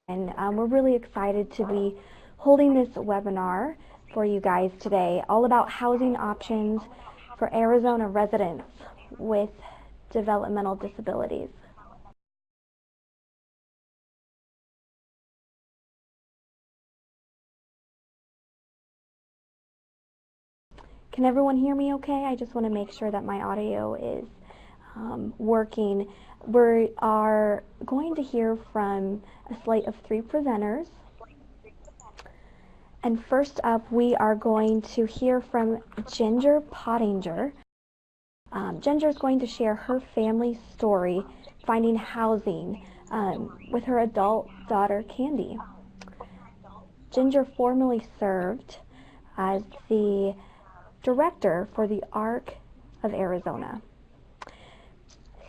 And we're really excited to be holding this webinar for you guys today, all about housing options for Arizona residents with developmental disabilities. Can everyone hear me okay? I just want to make sure that my audio is working. We are going to hear from a slate of 3 presenters. And first up, we are going to hear from Ginger Pottenger. Ginger is going to share her family story finding housing with her adult daughter, Candy. Ginger formerly served as the director for the ARC of Arizona.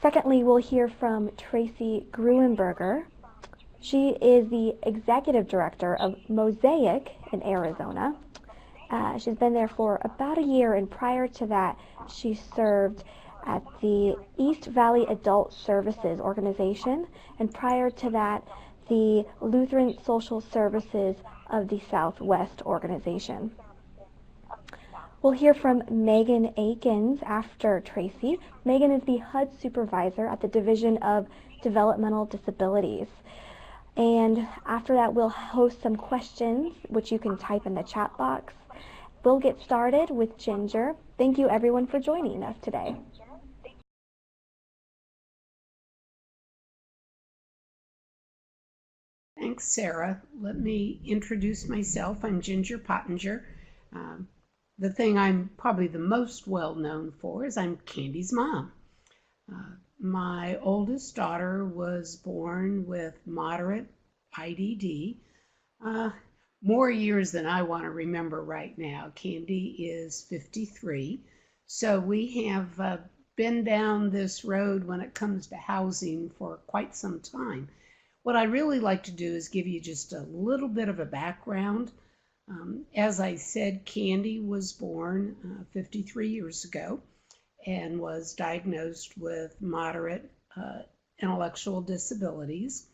Secondly, we'll hear from Traci Gruenberger. She is the executive director of Mosaic in Arizona. She's been there for about a year, and prior to that, she served at the East Valley Adult Services Organization, and prior to that, the Lutheran Social Services of the Southwest Organization. We'll hear from Megan Akins after Traci. Megan is the HUD supervisor at the Division of Developmental Disabilities. And after that, we'll host some questions, which you can type in the chat box. We'll get started with Ginger. Thank you, everyone, for joining us today. Thanks, Sarah. Let me introduce myself. I'm Ginger Pottenger. The thing I'm probably the most well known for is I'm Candy's mom. My oldest daughter was born with moderate IDD, more years than I want to remember right now. Candy is 53, so we have been down this road when it comes to housing for quite some time. What I really like to do is give you just a little bit of a background. As I said, Candy was born 53 years ago and was diagnosed with moderate intellectual disabilities.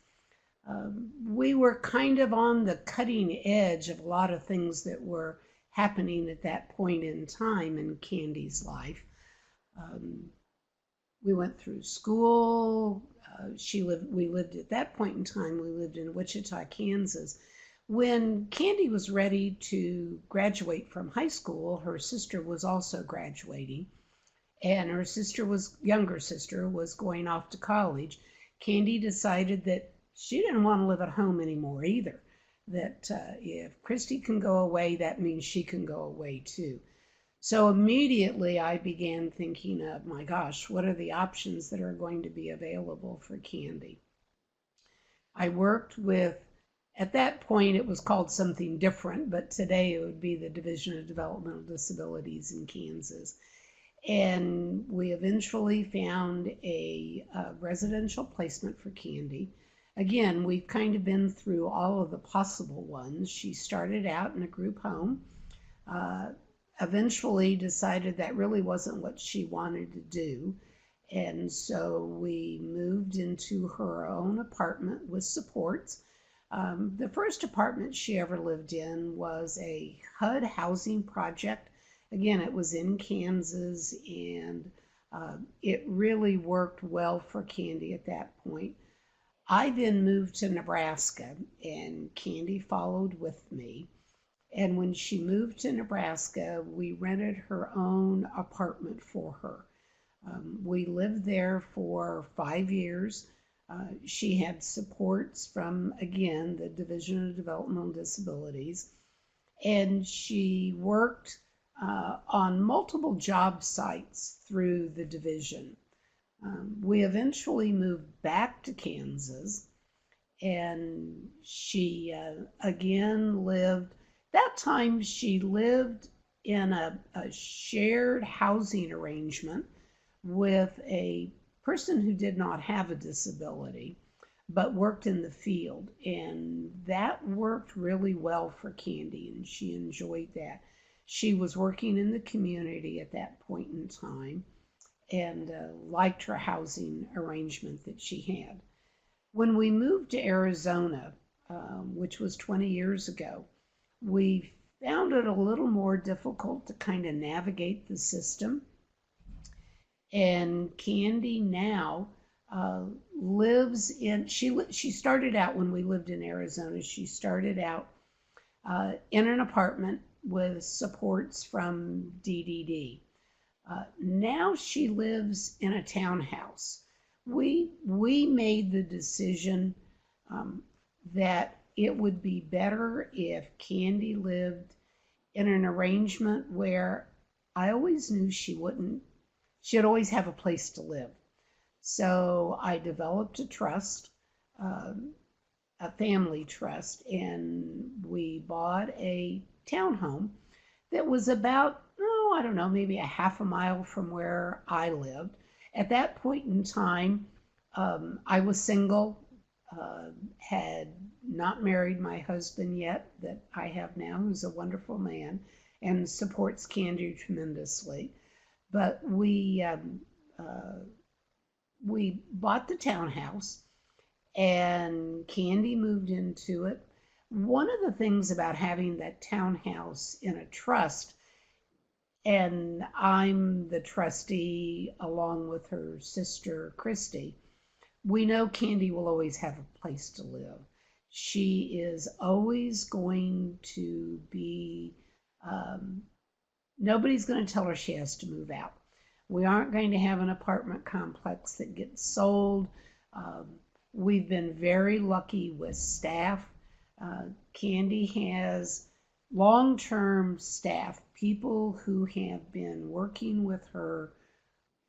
We were kind of on the cutting edge of a lot of things that were happening at that point in time in Candy's life. We went through school. We lived at that point in time, we lived in Wichita, Kansas. When Candy was ready to graduate from high school, her sister was also graduating, and her younger sister was going off to college. Candy decided that she didn't want to live at home anymore either, that if Christy can go away, that means she can go away too. So immediately I began thinking of, my gosh, what are the options that are going to be available for Candy? I worked with, at that point it was called something different, but today it would be the Division of Developmental Disabilities in Kansas. And we eventually found a residential placement for Candy. Again, we've kind of been through all of the possible ones. She started out in a group home, eventually decided that really wasn't what she wanted to do. And so we moved into her own apartment with supports. The first apartment she ever lived in was a HUD housing project. Again, it was in Kansas, and it really worked well for Candy at that point. I then moved to Nebraska, and Candy followed with me. And when she moved to Nebraska, we rented her own apartment for her. We lived there for 5 years. She had supports from, again, the Division of Developmental Disabilities, and she worked on multiple job sites through the division. We eventually moved back to Kansas, and she again lived, that time she lived in a shared housing arrangement with a person who did not have a disability but worked in the field, and that worked really well for Candy, and she enjoyed that. She was working in the community at that point in time and liked her housing arrangement that she had. When we moved to Arizona, which was 20 years ago. We found it a little more difficult to kind of navigate the system. And Candy now lives in, she started out when we lived in Arizona, she started out in an apartment with supports from DDD. Now she lives in a townhouse. We made the decision that it would be better if Candy lived in an arrangement where I always knew she'd always have a place to live. So I developed a trust, a family trust, and we bought a townhome that was about, I don't know, maybe a half a mile from where I lived. At that point in time, I was single, had not married my husband yet, that I have now, who's a wonderful man and supports Candy tremendously. But we bought the townhouse, and Candy moved into it. One of the things about having that townhouse in a trust, and I'm the trustee along with her sister Christy, we know Candy will always have a place to live. She is always going to be, nobody's going to tell her she has to move out. We aren't going to have an apartment complex that gets sold. We've been very lucky with staff. Candy has long-term staff, people who have been working with her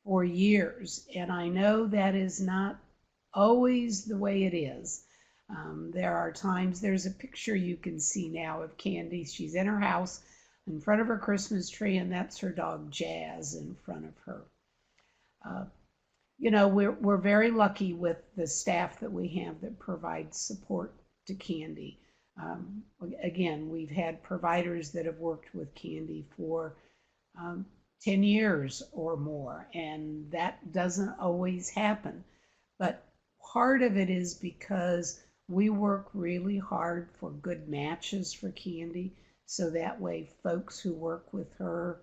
for years, and I know that is not always the way it is. There are times, there's a picture you can see now of Candy. She's in her house in front of her Christmas tree, and that's her dog Jazz in front of her. We're very lucky with the staff that we have that provides support to Candy. Again, we've had providers that have worked with Candy for 10 years or more, and that doesn't always happen. But part of it is because we work really hard for good matches for Candy, so that way folks who work with her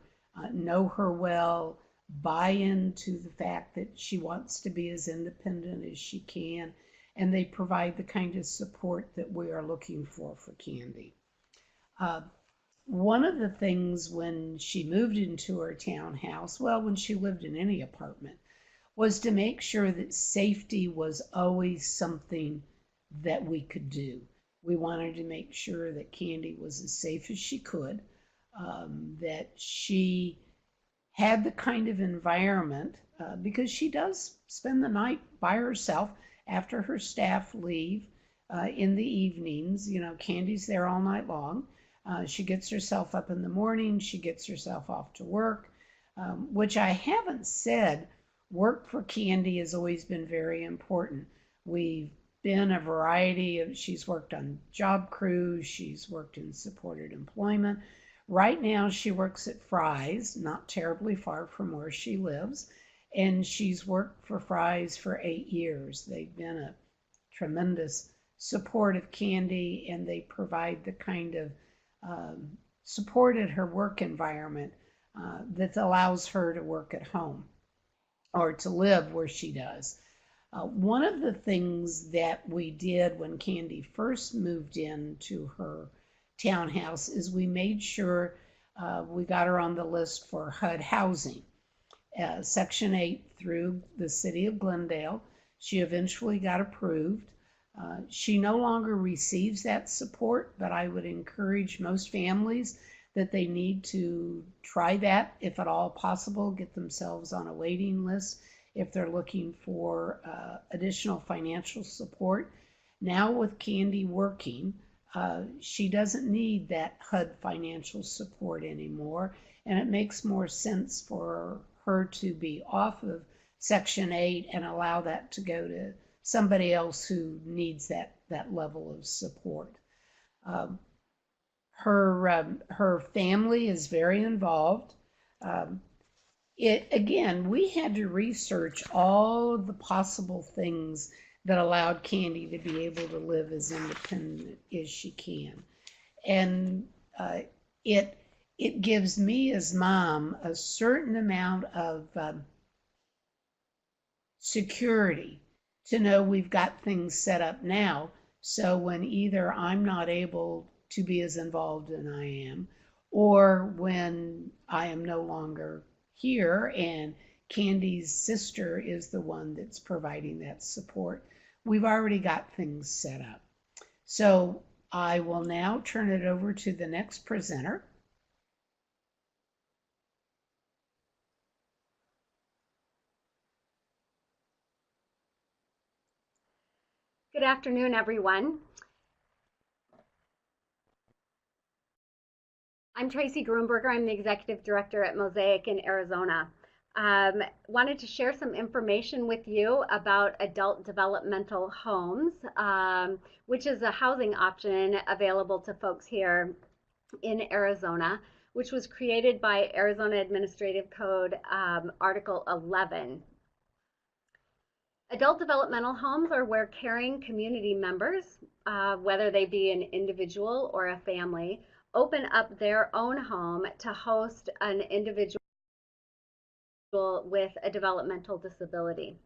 know her well, buy into the fact that she wants to be as independent as she can, and they provide the kind of support that we are looking for Candy. One of the things when she moved into her townhouse, well, when she lived in any apartment, was to make sure that safety was always something that we could do. We wanted to make sure that Candy was as safe as she could, that she had the kind of environment, because she does spend the night by herself after her staff leave in the evenings. Candy's there all night long. She gets herself up in the morning. She gets herself off to work, which I haven't said. Work for Candy has always been very important. We've been a variety of, she's worked on job crews, she's worked in supported employment. Right now she works at Fry's, not terribly far from where she lives, and she's worked for Fry's for 8 years. They've been a tremendous support of Candy, and they provide the kind of support at her work environment that allows her to work at home or to live where she does. One of the things that we did when Candy first moved into her townhouse is we made sure we got her on the list for HUD housing. Section 8 through the city of Glendale. She eventually got approved. She no longer receives that support, but I would encourage most families that they need to try that, if at all possible, get themselves on a waiting list if they're looking for additional financial support. Now with Candy working, she doesn't need that HUD financial support anymore, and it makes more sense for her to be off of Section 8 and allow that to go to somebody else who needs that level of support. Her family is very involved. Again, we had to research all of the possible things that allowed Candy to be able to live as independent as she can. And it it gives me as mom a certain amount of security to know we've got things set up now. So when either I'm not able to be as involved as I am, or when I am no longer here and Candy's sister is the one that's providing that support, we've already got things set up. So I will now turn it over to the next presenter. Good afternoon, everyone. I'm Traci Gruenberger. I'm the Executive Director at Mosaic in Arizona. Wanted to share some information with you about adult developmental homes, which is a housing option available to folks here in Arizona, which was created by Arizona Administrative Code Article 11. Adult developmental homes are where caring community members, whether they be an individual or a family, open up their own home to host an individual with a developmental disability.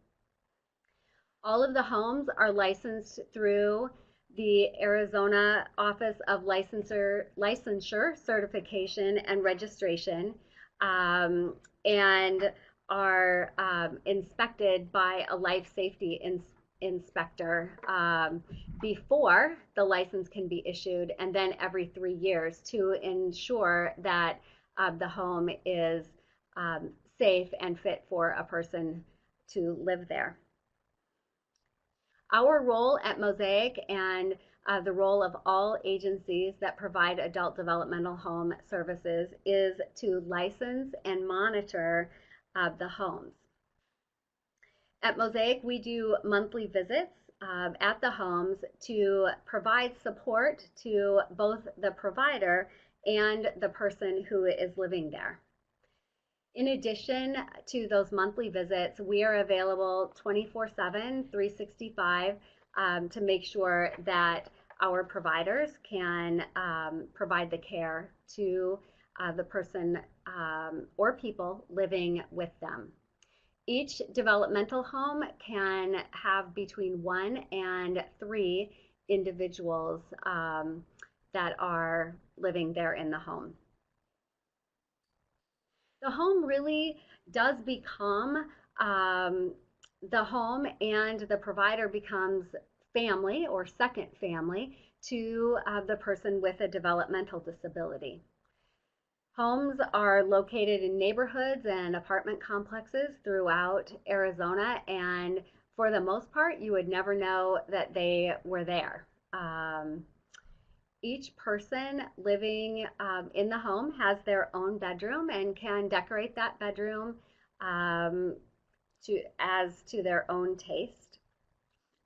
All of the homes are licensed through the Arizona Office of Licensure, Certification, and Registration, and are inspected by a life safety inspector before the license can be issued, and then every 3 years to ensure that the home is safe and fit for a person to live there. Our role at Mosaic and the role of all agencies that provide adult developmental home services is to license and monitor the homes. At Mosaic, we do monthly visits at the homes to provide support to both the provider and the person who is living there. In addition to those monthly visits, we are available 24/7, 365 to make sure that our providers can provide the care to the person or people living with them. Each developmental home can have between 1 and 3 individuals that are living there in the home. The home really does become the home, and the provider becomes family or second family to the person with a developmental disability. Homes are located in neighborhoods and apartment complexes throughout Arizona, and for the most part, you would never know that they were there. Each person living in the home has their own bedroom and can decorate that bedroom as to their own taste.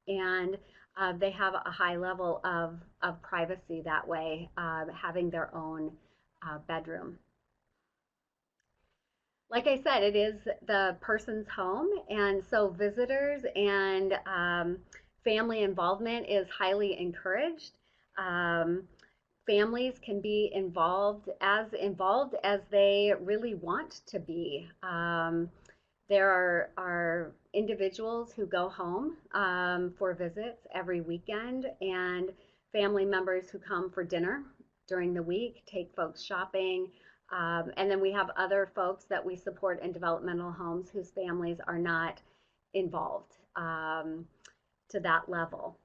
And they have a high level of privacy that way, having their own bedroom. Like I said, it is the person's home, and so visitors and family involvement is highly encouraged. Families can be involved as they really want to be. There are individuals who go home for visits every weekend, and family members who come for dinner during the week, take folks shopping. And then we have other folks that we support in developmental homes whose families are not involved to that level.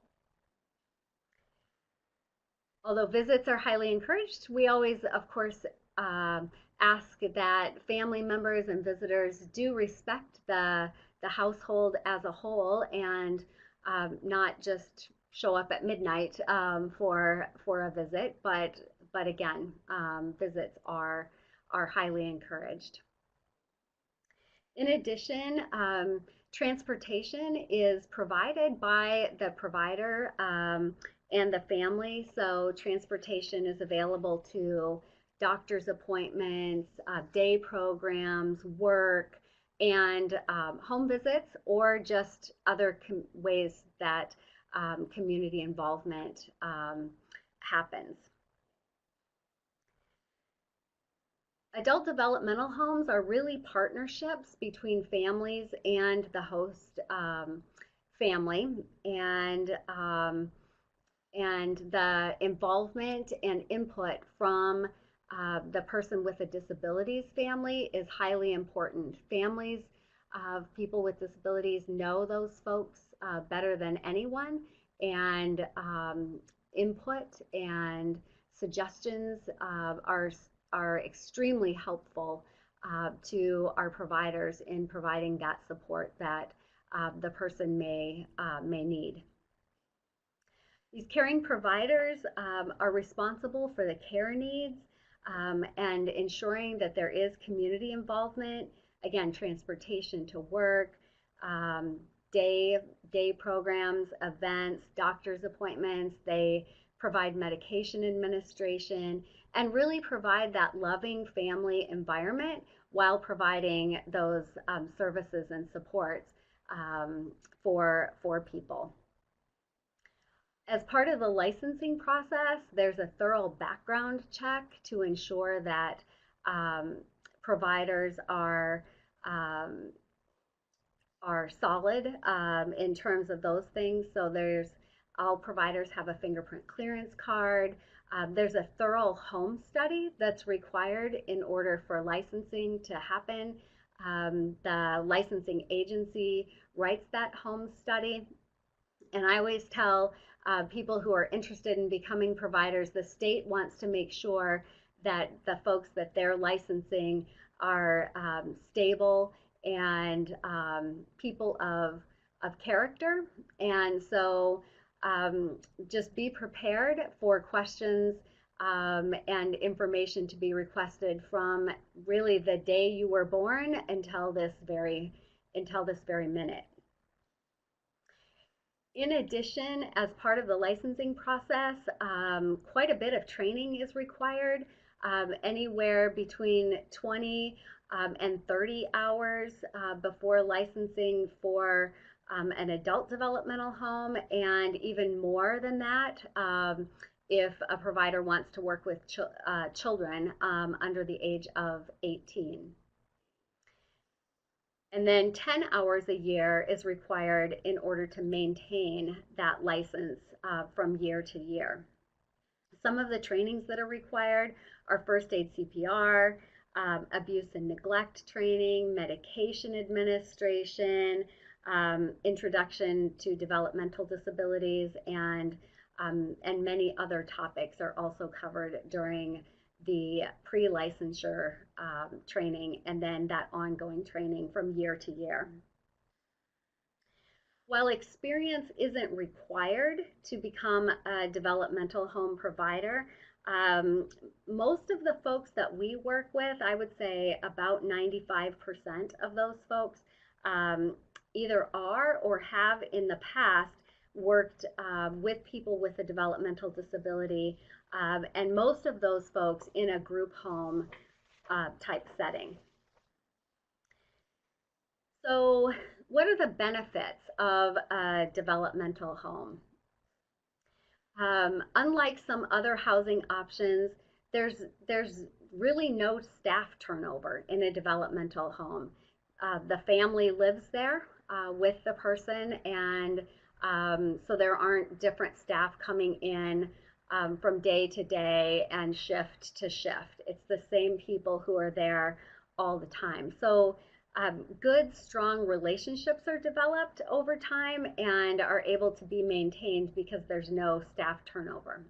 Although visits are highly encouraged, we always, of course, ask that family members and visitors do respect the household as a whole, and not just show up at midnight for a visit, but again, visits are highly encouraged. In addition, transportation is provided by the provider and the family, so transportation is available to doctor's appointments, day programs, work, and home visits, or just other ways that community involvement happens. Adult developmental homes are really partnerships between families and the host family, and the involvement and input from the person with a disabilities family is highly important. Families of people with disabilities know those folks better than anyone, and input and suggestions are extremely helpful to our providers in providing that support that the person may need. These caring providers are responsible for the care needs and ensuring that there is community involvement. Again, transportation to work, day programs, events, doctor's appointments. They provide medication administration and really provide that loving family environment while providing those services and supports for people. As part of the licensing process, there's a thorough background check to ensure that providers are solid in terms of those things. So all providers have a fingerprint clearance card. There's a thorough home study that's required in order for licensing to happen. The licensing agency writes that home study. And I always tell people who are interested in becoming providers, the state wants to make sure that the folks that they're licensing are stable and people of character. And so just be prepared for questions and information to be requested from really the day you were born until this very minute. In addition, as part of the licensing process, quite a bit of training is required, anywhere between 20 and 30 hours before licensing for an adult developmental home, and even more than that if a provider wants to work with children under the age of 18. And then 10 hours a year is required in order to maintain that license from year to year. Some of the trainings that are required are first aid CPR, abuse and neglect training, medication administration, introduction to developmental disabilities, and many other topics are also covered during the pre-licensure training, and then that ongoing training from year to year. While experience isn't required to become a developmental home provider, most of the folks that we work with, I would say about 95% of those folks either are or have in the past worked with people with a developmental disability, and most of those folks in a group home type setting. So what are the benefits of a developmental home? Unlike some other housing options, there's really no staff turnover in a developmental home. The family lives there with the person, and so there aren't different staff coming in from day to day and shift to shift. It's the same people who are there all the time. So good, strong relationships are developed over time and are able to be maintained because there's no staff turnover.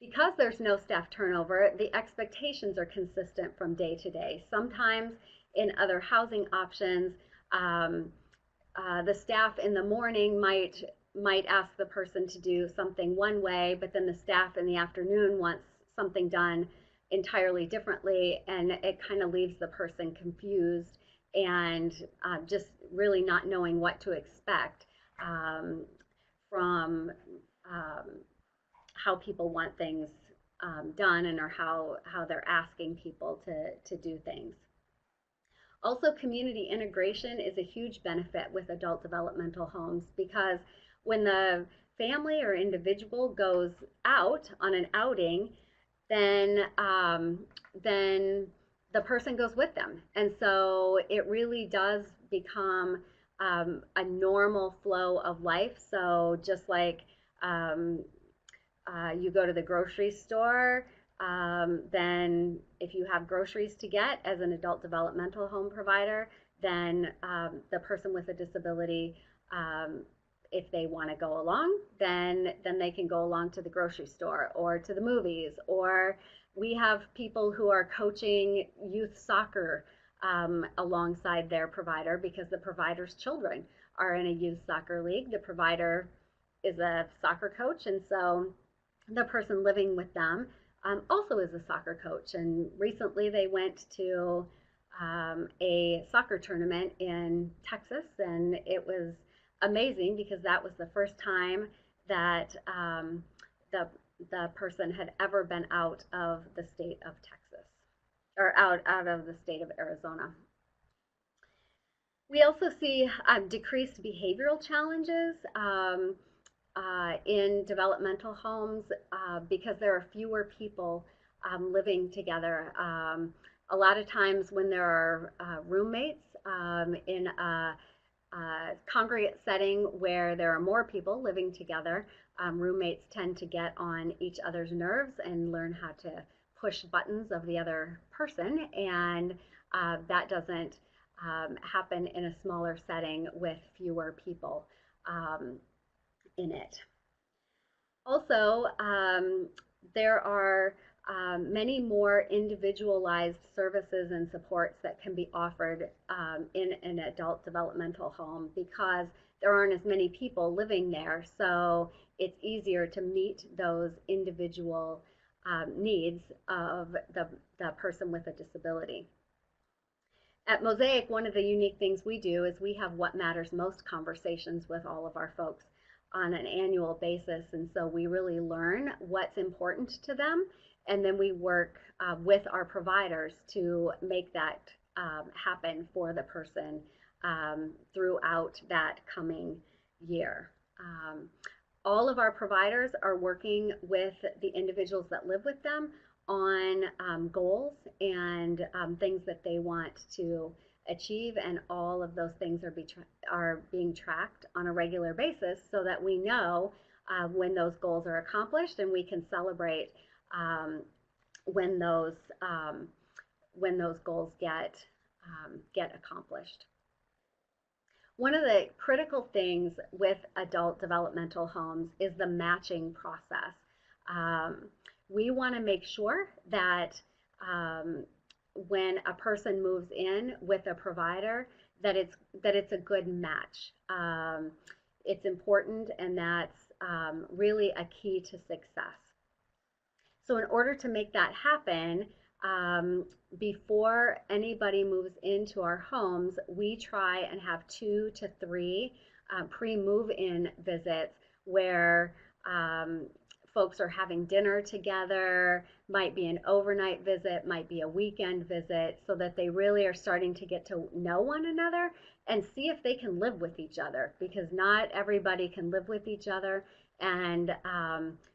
Because there's no staff turnover, the expectations are consistent from day to day. Sometimes in other housing options, the staff in the morning might ask the person to do something one way, but then the staff in the afternoon wants something done entirely differently, and it kind of leaves the person confused and just really not knowing what to expect from how people want things done, and or how they're asking people to do things. Also, community integration is a huge benefit with adult developmental homes because when the family or individual goes out on an outing, then the person goes with them, and so it really does become a normal flow of life. So just like um, you go to the grocery store, then if you have groceries to get as an adult developmental home provider, then the person with a disability, um, if they want to go along, then they can go along to the grocery store or to the movies. Or we have people who are coaching youth soccer alongside their provider because the provider's children are in a youth soccer league. The provider is a soccer coach, and so the person living with them also is a soccer coach. And recently they went to a soccer tournament in Texas, and it was amazing because that was the first time that the person had ever been out of the state of Texas, or out of the state of Arizona. We also see decreased behavioral challenges in developmental homes because there are fewer people living together. A lot of times when there are roommates in a congregate setting where there are more people living together, roommates tend to get on each other's nerves and learn how to push buttons of the other person, and that doesn't happen in a smaller setting with fewer people in it. Also, there are many more individualized services and supports that can be offered in an adult developmental home because there aren't as many people living there. So it's easier to meet those individual needs of the person with a disability. At Mosaic, one of the unique things we do is we have what matters most conversations with all of our folks on an annual basis. And so we really learn what's important to them. And then we work with our providers to make that happen for the person throughout that coming year. All of our providers are working with the individuals that live with them on goals and things that they want to achieve, and all of those things are being tracked on a regular basis so that we know when those goals are accomplished, and we can celebrate when those goals get accomplished. One of the critical things with adult developmental homes is the matching process. We want to make sure that when a person moves in with a provider, that it's a good match. It's important, and that's really a key to success. So in order to make that happen, before anybody moves into our homes, we try and have 2 to 3 pre-move-in visits where folks are having dinner together, might be an overnight visit, might be a weekend visit, so that they really are starting to get to know one another and see if they can live with each other, because not everybody can live with each other, and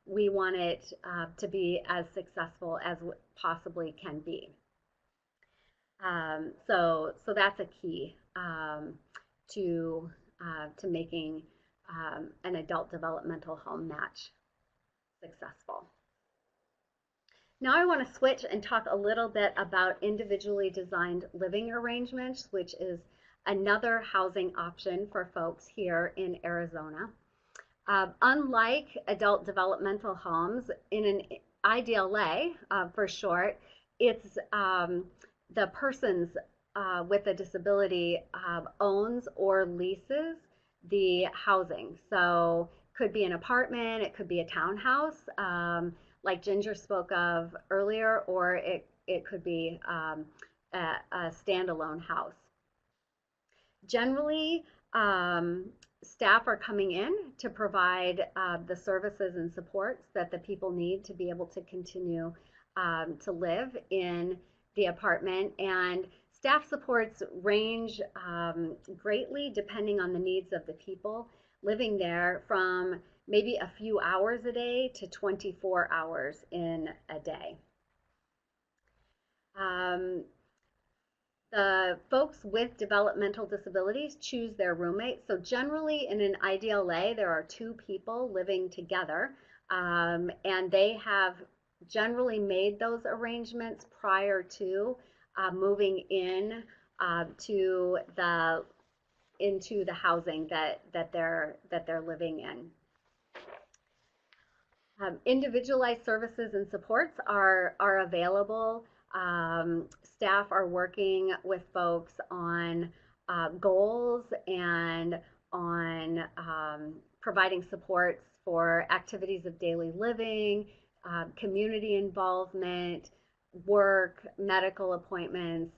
we want it to be as successful as possibly can be. So that's a key to making an adult developmental home match successful. Now I want to switch and talk a little bit about individually designed living arrangements, which is another housing option for folks here in Arizona. Unlike adult developmental homes, in an IDLA for short, it's the persons with a disability owns or leases the housing. So could be an apartment, it could be a townhouse, like Ginger spoke of earlier, or it could be a standalone house. Generally, staff are coming in to provide the services and supports that the people need to be able to continue to live in the apartment, and Staff supports range greatly depending on the needs of the people living there, from maybe a few hours a day to 24 hours in a day. The folks with developmental disabilities choose their roommates. So generally, in an ideal lay, there are two people living together, and they have generally made those arrangements prior to moving in to the into the housing that they're living in. Individualized services and supports are available. Staff are working with folks on goals and on providing supports for activities of daily living, community involvement, work, medical appointments,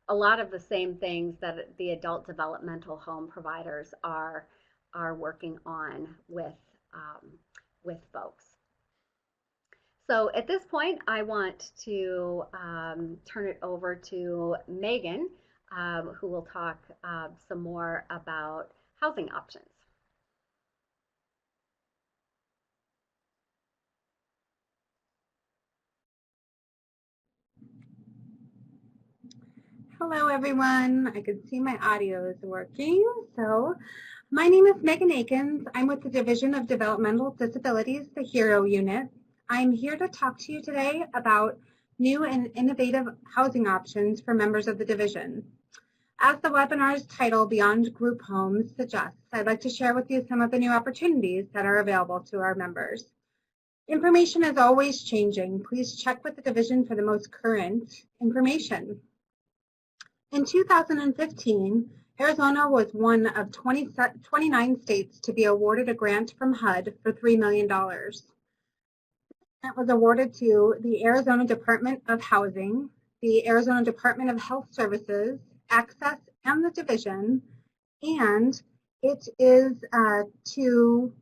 a lot of the same things that the adult developmental home providers are working on with folks. So at this point, I want to turn it over to Megan, who will talk some more about housing options. Hello everyone, I can see my audio is working. So my name is Megan Akins. I'm with the Division of Developmental Disabilities, the HERO unit. I'm here to talk to you today about new and innovative housing options for members of the division. As the webinar's title, Beyond Group Homes, suggests, I'd like to share with you some of the new opportunities that are available to our members. Information is always changing. Please check with the division for the most current information. In 2015, Arizona was one of 29 states to be awarded a grant from HUD for $3 million. It was awarded to the Arizona Department of Housing, the Arizona Department of Health Services, Access, and the division, and it is to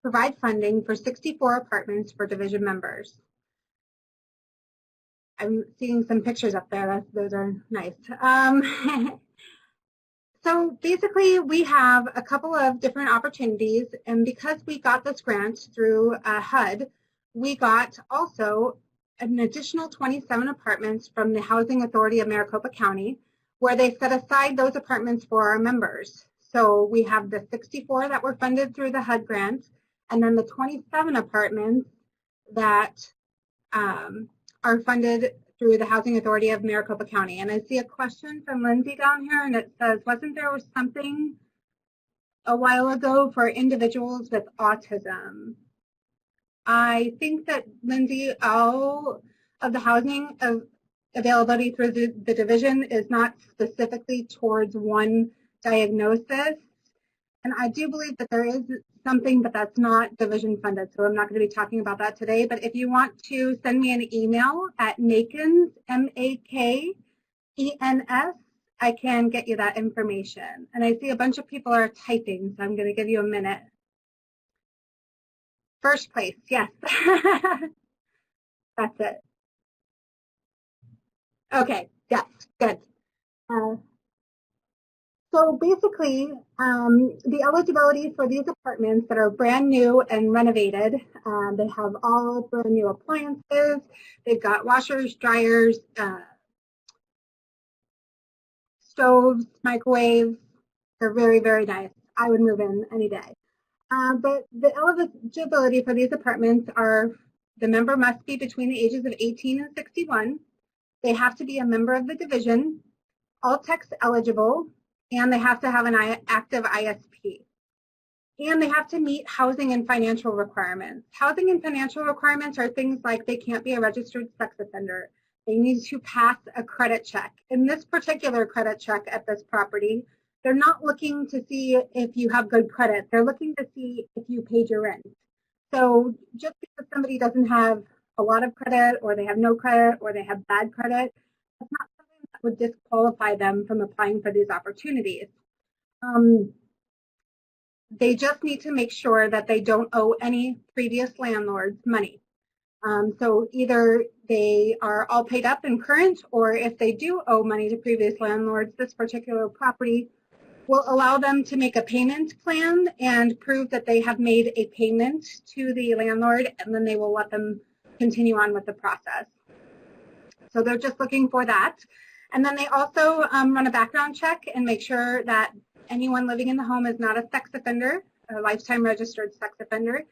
provide funding for 64 apartments for division members. I'm seeing some pictures up there. Those are nice. So basically, we have a couple of different opportunities, and because we got this grant through HUD, we got also an additional 27 apartments from the Housing Authority of Maricopa County, where they set aside those apartments for our members. So we have the 64 that were funded through the HUD grant, and then the 27 apartments that are funded through the Housing Authority of Maricopa County. And I see a question from Lindsay down here, and it says, wasn't there something a while ago for individuals with autism? I think that, Lindsay, all of the housing availability through the division is not specifically towards one diagnosis. And I do believe that there is something, but that's not division funded, so I'm not going to be talking about that today. But if you want to send me an email at Makens, M-A-K-E-N-S, I can get you that information. And I see a bunch of people are typing, so I'm going to give you a minute. First place, yes. That's it. Okay, yes, good. So basically, the eligibility for these apartments that are brand new and renovated, they have all brand new appliances. They've got washers, dryers, stoves, microwaves. They're very, very nice. I would move in any day. But the eligibility for these apartments are, the member must be between the ages of 18 and 61. They have to be a member of the division, all tax eligible, and they have to have an active ISP. And they have to meet housing and financial requirements. Housing and financial requirements are things like they can't be a registered sex offender. They need to pass a credit check. In this particular credit check at this property, they're not looking to see if you have good credit. They're looking to see if you paid your rent. So just because somebody doesn't have a lot of credit, or they have no credit, or they have bad credit, that's not something that would disqualify them from applying for these opportunities. They just need to make sure that they don't owe any previous landlords money. So either they are all paid up and current, or if they do owe money to previous landlords, this particular property will allow them to make a payment plan and prove that they have made a payment to the landlord, and then they will let them continue on with the process. So they're just looking for that. And then they also run a background check and make sure that anyone living in the home is not a sex offender, a lifetime registered sex offender,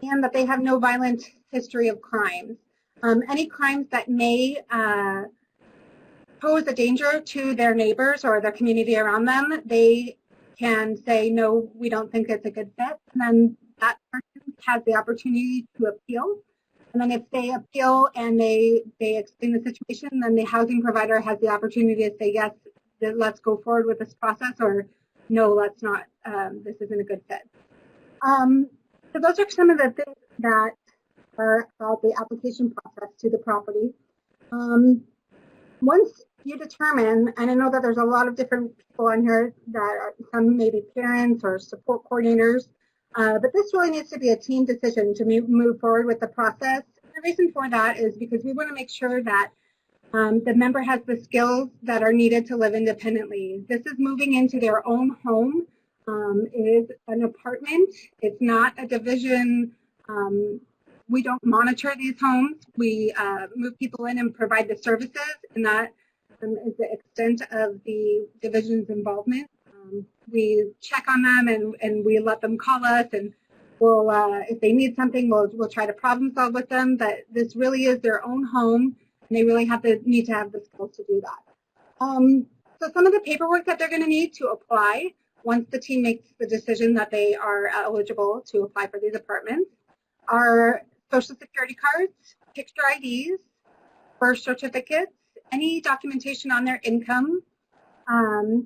and that they have no violent history of crimes. Any crimes that may pose a danger to their neighbors or their community around them, they can say, no, we don't think it's a good fit. And then that person has the opportunity to appeal. And then if they appeal and they explain the situation, then the housing provider has the opportunity to say, yes, let's go forward with this process, or no, let's not, this isn't a good fit. So those are some of the things that are about the application process to the property. Once you determine, and I know that there's a lot of different people on here that are, some maybe parents or support coordinators, but this really needs to be a team decision to move forward with the process. The reason for that is because we want to make sure that the member has the skills that are needed to live independently. This is moving into their own home. It is an apartment. It's not a division. We don't monitor these homes. We move people in and provide the services, and that is the extent of the division's involvement. We check on them and we let them call us, and we'll, if they need something, we'll try to problem solve with them. But this really is their own home, and they really need to have the skills to do that. So some of the paperwork that they're going to need to apply once the team makes the decision that they are eligible to apply for these apartments are Social Security cards, picture IDs, birth certificates, any documentation on their income, and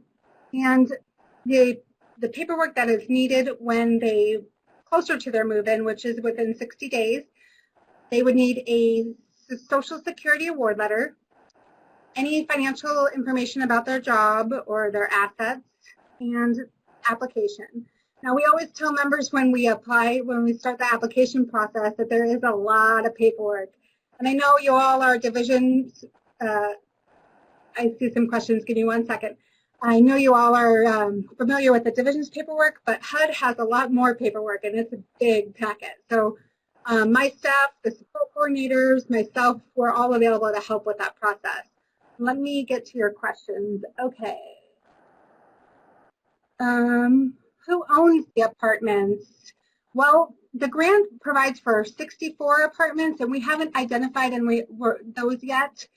the paperwork that is needed when they closer to their move-in, which is within 60 days. They would need a Social Security award letter, any financial information about their job or their assets, and application. Now, we always tell members when we apply, when we start the application process, that there is a lot of paperwork. And I know you all are divisions. I see some questions. Give me 1 second. I know you all are familiar with the divisions paperwork, but HUD has a lot more paperwork, and it's a big packet. So my staff, the support coordinators, myself, we're all available to help with that process. Let me get to your questions. Okay. Who owns the apartments? Well, the grant provides for 64 apartments, and we haven't identified those yet.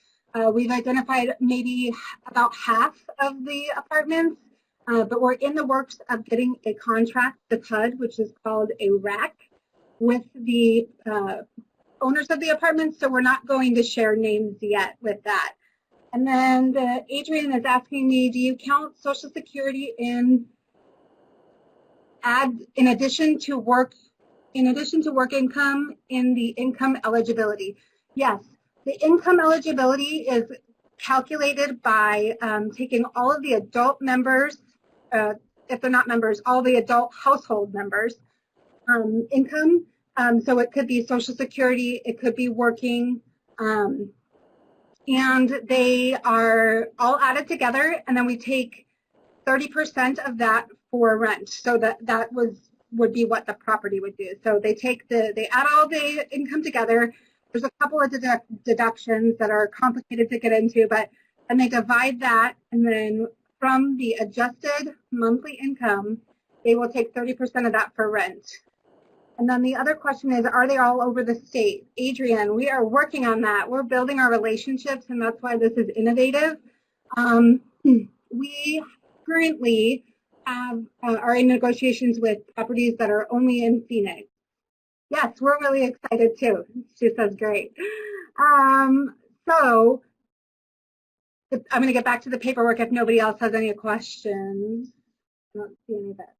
We've identified maybe about half of the apartments, but we're in the works of getting a contract with HUD, which is called a RAC, with the owners of the apartments, so we're not going to share names yet with that. And then Adrian is asking me, do you count Social Security in addition to work income in the income eligibility? Yes, the income eligibility is calculated by taking all of the adult members, if they're not members, all the adult household members' income. So it could be Social Security, it could be working, and they are all added together, and then we take 30% of that for rent. So that would be what the property would do. So they add all the income together. There's a couple of deductions that are complicated to get into, and they divide that, and then from the adjusted monthly income, they will take 30% of that for rent. And then the other question is, are they all over the state? Adrian, we are working on that. We're building our relationships, and that's why this is innovative. We currently are in negotiations with properties that are only in Phoenix. Yes, we're really excited too. She says great. So I'm going to get back to the paperwork if nobody else has any questions. I don't see any of that.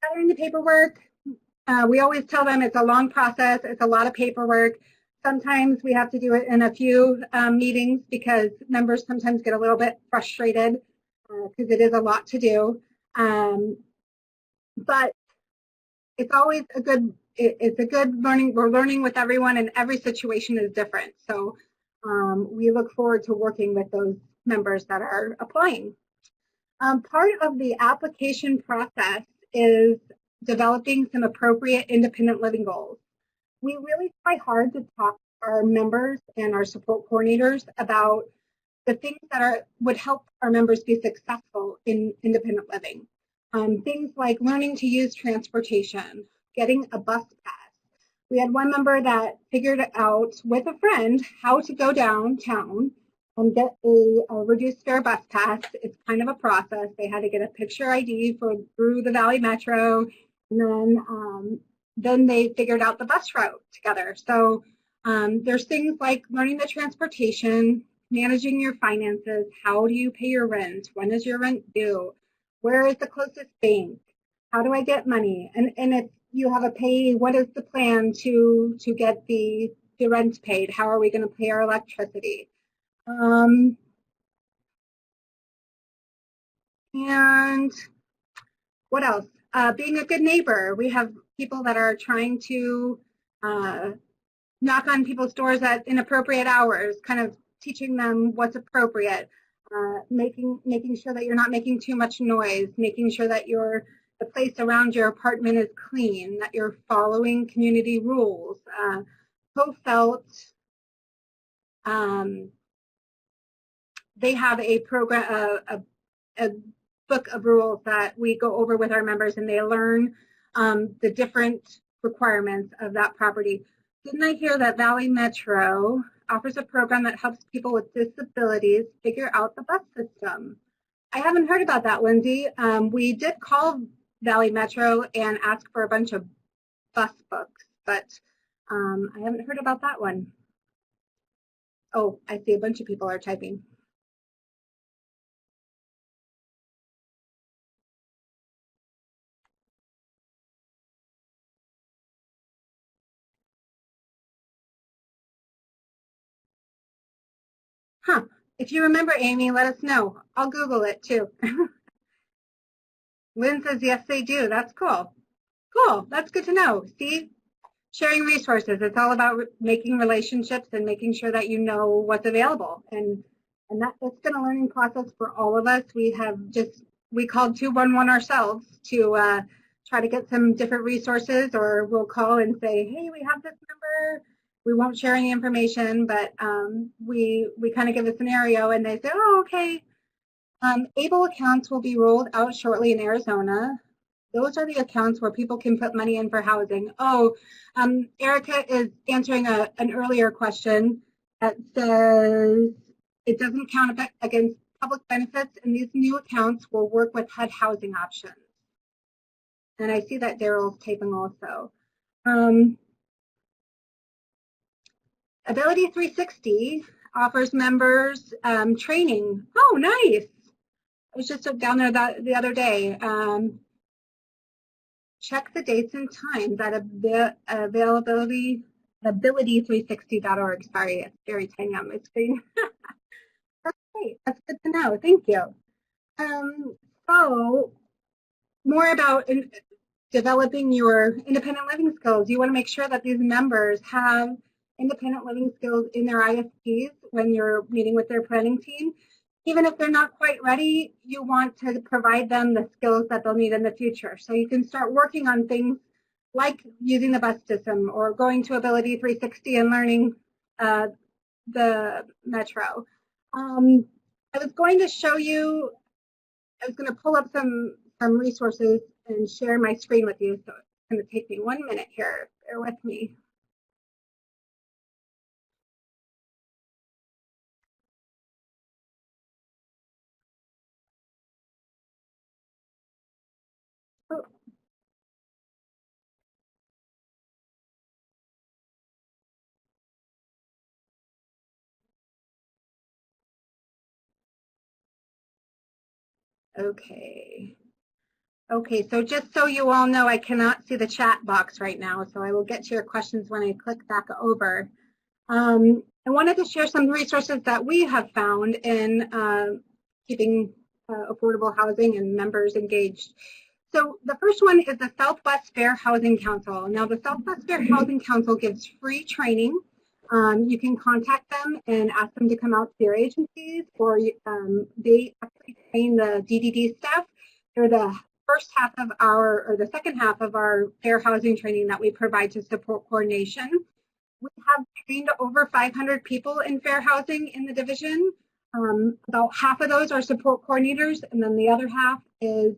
Gathering the paperwork, we always tell them it's a long process. It's a lot of paperwork. Sometimes we have to do it in a few meetings because members sometimes get a little bit frustrated because it is a lot to do. But it's always a good it's a good learning. We're learning with everyone, and every situation is different. So we look forward to working with those members that are applying. Part of the application process is developing some appropriate independent living goals. We really try hard to talk to our members and our support coordinators about the things that would help our members be successful in independent living. Things like learning to use transportation, getting a bus pass. We had one member that figured out with a friend how to go downtown and get a reduced fare bus pass. It's kind of a process. They had to get a picture ID through the Valley Metro, and then they figured out the bus route together. So there's things like learning the transportation, managing your finances. How do you pay your rent? When is your rent due? Where is the closest bank? How do I get money? And if you have a payee, what is the plan to get the rent paid? How are we going to pay our electricity? And what else? Being a good neighbor. We have people that are trying to knock on people's doors at inappropriate hours, kind of teaching them what's appropriate, making sure that you're not making too much noise, making sure that the place around your apartment is clean, that you're following community rules. Co-felt, they have a program, a book of rules that we go over with our members, and they learn the different requirements of that property. Didn't I hear that Valley Metro offers a program that helps people with disabilities figure out the bus system? I haven't heard about that, Lindsay. We did call Valley Metro and ask for a bunch of bus books, but I haven't heard about that one. Oh, I see a bunch of people are typing. Huh. If you remember, Amy, let us know. I'll Google it too. Lynn says, yes, they do. That's cool. Cool. That's good to know. See, sharing resources. It's all about making relationships and making sure that you know what's available. And that it's been a learning process for all of us. We called 211 ourselves to try to get some different resources, or we'll call and say, hey, we have this number. We won't share any information, but we kind of give a scenario, and they say, oh, okay. ABLE accounts will be rolled out shortly in Arizona. Those are the accounts where people can put money in for housing. Oh, Erica is answering an earlier question that says it doesn't count against public benefits, and these new accounts will work with HUD housing options. And I see that Daryl's typing also. Ability 360 offers members training. Oh, nice. I was just down there the other day. Check the dates and times at ability360.org. Sorry, it's very tiny on my screen. That's great. That's good to know. Thank you. So, more about developing your independent living skills. You want to make sure that these members have independent living skills in their ISPs when you're meeting with their planning team. Even if they're not quite ready, you want to provide them the skills that they'll need in the future. So you can start working on things like using the bus system or going to Ability 360 and learning the Metro. I was going to show you, I was going to pull up some resources and share my screen with you. So it's going to take me 1 minute here. Bear with me. Oh. Okay, so just so you all know, I cannot see the chat box right now, so I will get to your questions when I click back over. I wanted to share some resources that we have found in keeping affordable housing and members engaged. So the first one is the Southwest Fair Housing Council. Now the Southwest Fair Housing Council gives free training. You can contact them and ask them to come out to your agencies, or they actually train the DDD staff. They're the first half of our, or the second half of our fair housing training that we provide to support coordination. We have trained over 500 people in fair housing in the division. About half of those are support coordinators, and then the other half is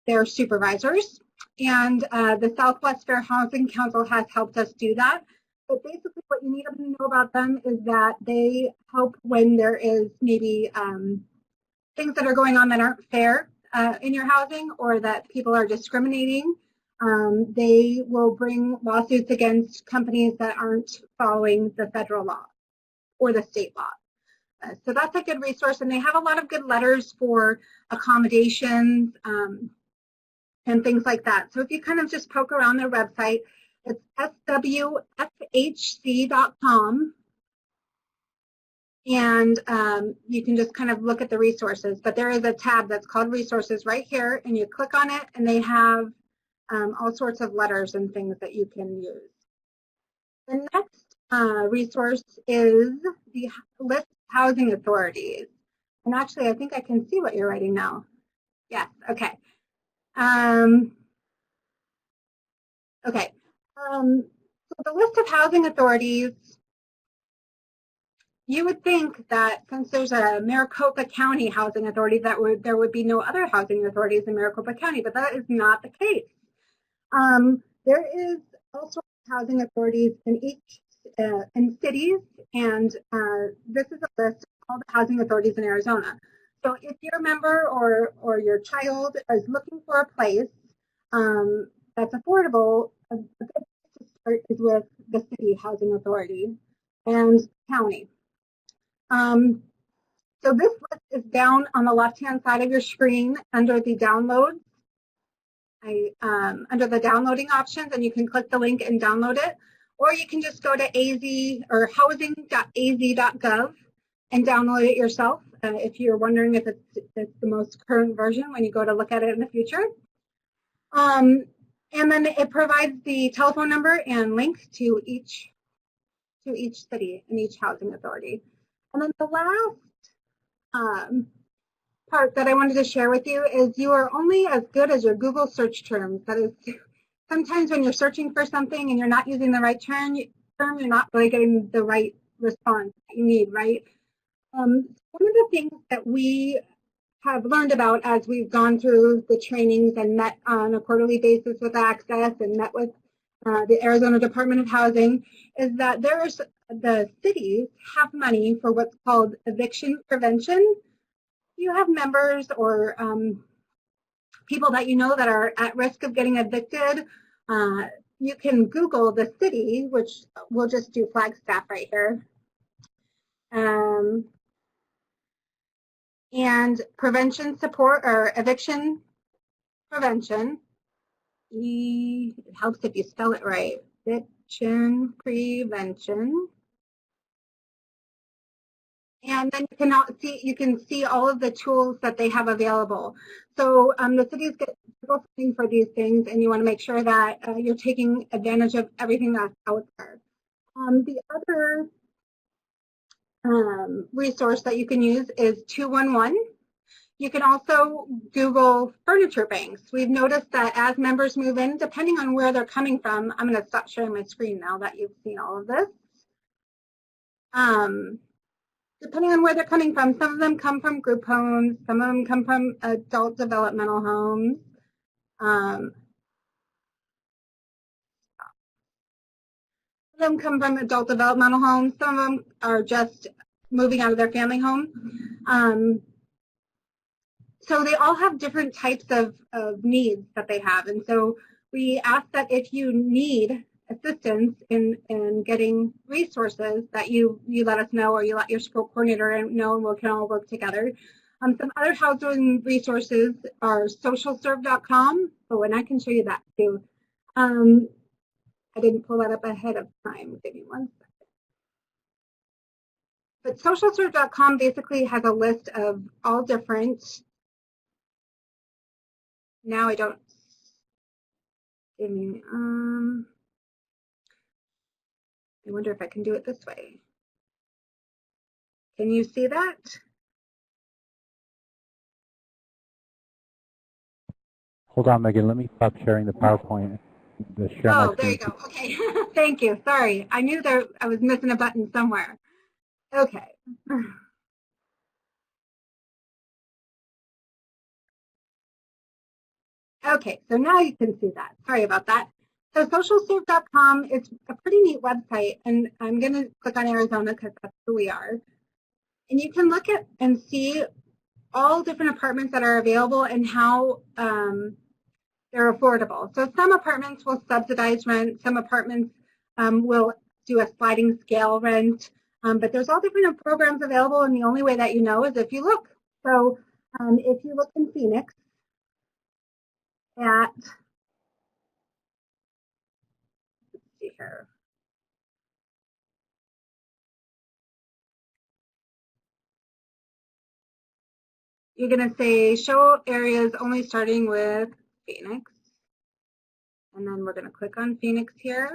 their supervisors. And the Southwest Fair Housing Council has helped us do that. But basically what you need to know about them is that they help when there is maybe things that are going on that aren't fair in your housing, or that people are discriminating. They will bring lawsuits against companies that aren't following the federal law or the state law. So that's a good resource, and they have a lot of good letters for accommodations and things like that. So if you kind of just poke around their website, it's swfhc.com, and you can just kind of look at the resources. But there is a tab that's called resources right here, and you click on it, and they have all sorts of letters and things that you can use. The next resource is the list of housing authorities. And actually, I think I can see what you're writing now. Yes, okay. So the list of housing authorities, you would think that since there's a Maricopa County Housing Authority, that there would be no other housing authorities in Maricopa County, but that is not the case. There is all sorts of housing authorities in each in cities, and this is a list of all the housing authorities in Arizona. So if you're a member or your child is looking for a place that's affordable, a good place to start is with the city housing authority and county. So this list is down on the left-hand side of your screen under the downloads. Under the downloading options, and you can click the link and download it, or you can just go to AZ or housing.az.gov and download it yourself if you're wondering if it's the most current version when you go to look at it in the future. And then it provides the telephone number and link to each city and each housing authority. And then the last part that I wanted to share with you is you are only as good as your Google search terms. That is, sometimes when you're searching for something and you're not using the right term, you're not really getting the right response that you need, right? One of the things that we have learned about as we've gone through the trainings and met on a quarterly basis with Access and met with the Arizona Department of Housing is that the cities have money for what's called eviction prevention. You have members or people that you know that are at risk of getting evicted, you can Google the city, which we'll just do Flagstaff right here, and prevention support or eviction prevention. It helps if you spell it right. Eviction prevention. And then you can see all of the tools that they have available. So the cities get funding for these things, and you want to make sure that you're taking advantage of everything that's out there. The other resource that you can use is 211. You can also Google furniture banks. We've noticed that as members move in, depending on where they're coming from, I'm going to stop sharing my screen now that you've seen all of this. Depending on where they're coming from, some of them come from group homes, some of them come from adult developmental homes. Some of them come from adult developmental homes. Some of them are just moving out of their family home. So they all have different types of needs that they have. And so we ask that if you need assistance in getting resources, that you let us know, or you let your support coordinator know, and we can all work together. Some other housing resources are socialserve.com. Oh, and I can show you that too. I didn't pull that up ahead of time. Give me 1 second. But socialserve.com basically has a list of all different now I don't, I wonder if I can do it this way. Can you see that? Hold on, Megan. Let me stop sharing the PowerPoint. Share my Oh, there you screen. go. Okay. Thank you. Sorry. I knew there I was missing a button somewhere. Okay. Okay, so now you can see that. Sorry about that. So socialserve.com is a pretty neat website, and I'm going to click on Arizona because that's who we are. And you can look at and see all different apartments that are available and how they're affordable. So some apartments will subsidize rent, some apartments will do a sliding scale rent, but there's all different programs available, and the only way that you know is if you look. So if you look in Phoenix at, let's see here, you're going to say show areas only starting with Phoenix. And then we're going to click on Phoenix here.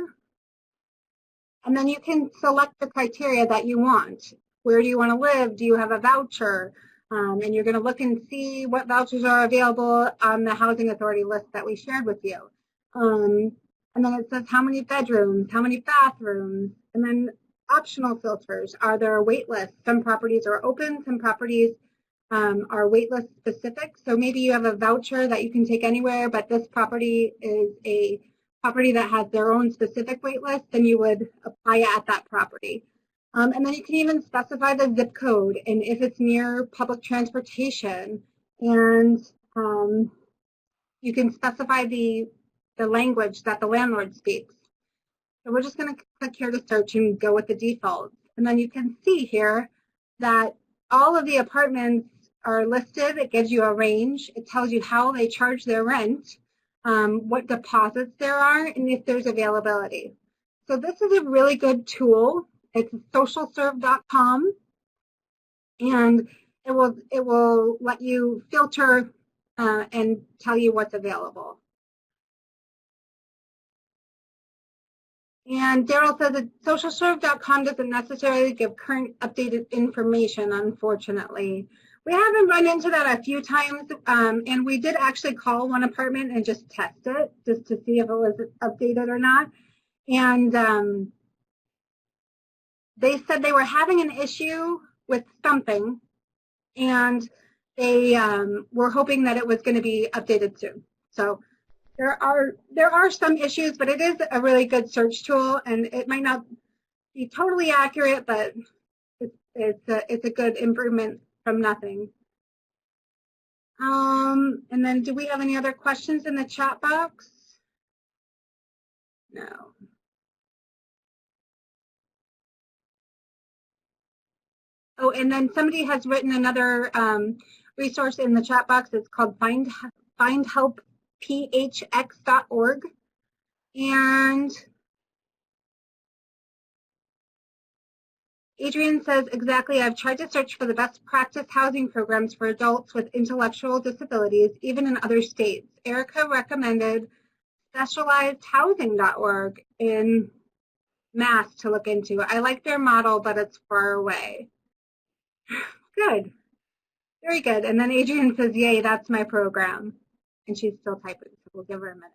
And then you can select the criteria that you want. Where do you want to live? Do you have a voucher? And you're going to look and see what vouchers are available on the Housing Authority list that we shared with you. And then it says how many bedrooms, how many bathrooms, and then optional filters. Are there a wait list? Some properties are open, some properties are waitlist specific. So maybe you have a voucher that you can take anywhere, but this property is a property that has their own specific waitlist, then you would apply at that property. And then you can even specify the zip code and if it's near public transportation. And you can specify the language that the landlord speaks. So we're just going to click here to search and go with the default. And then you can see here that all of the apartments are listed. It gives you a range. It tells you how they charge their rent, what deposits there are, and if there's availability. So this is a really good tool. It's socialserve.com, and it will let you filter and tell you what's available. And Daryl says that socialserve.com doesn't necessarily give current updated information, unfortunately. We haven't run into that a few times, and we did actually call one apartment and just test it, just to see if it was updated or not. And they said they were having an issue with something, and they were hoping that it was going to be updated soon. So there are some issues, but it is a really good search tool, and it might not be totally accurate, but it's a good improvement from nothing. And then do we have any other questions in the chat box? No. Oh, and then somebody has written another resource in the chat box. It's called findhelpphx.org. And Adrian says, exactly, I've tried to search for the best practice housing programs for adults with intellectual disabilities, even in other states. Erica recommended specializedhousing.org in Mass to look into. I like their model, but it's far away. Good. Very good. And then Adrian says, yay, that's my program. And she's still typing, so we'll give her a minute.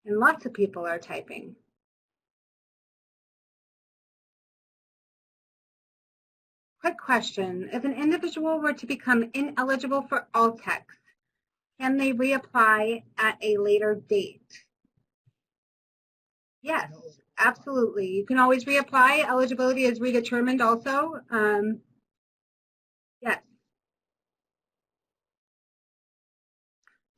And lots of people are typing. Quick question. If an individual were to become ineligible for Altex, can they reapply at a later date? Yes. absolutely. You can always reapply. Eligibility is redetermined also. Yes.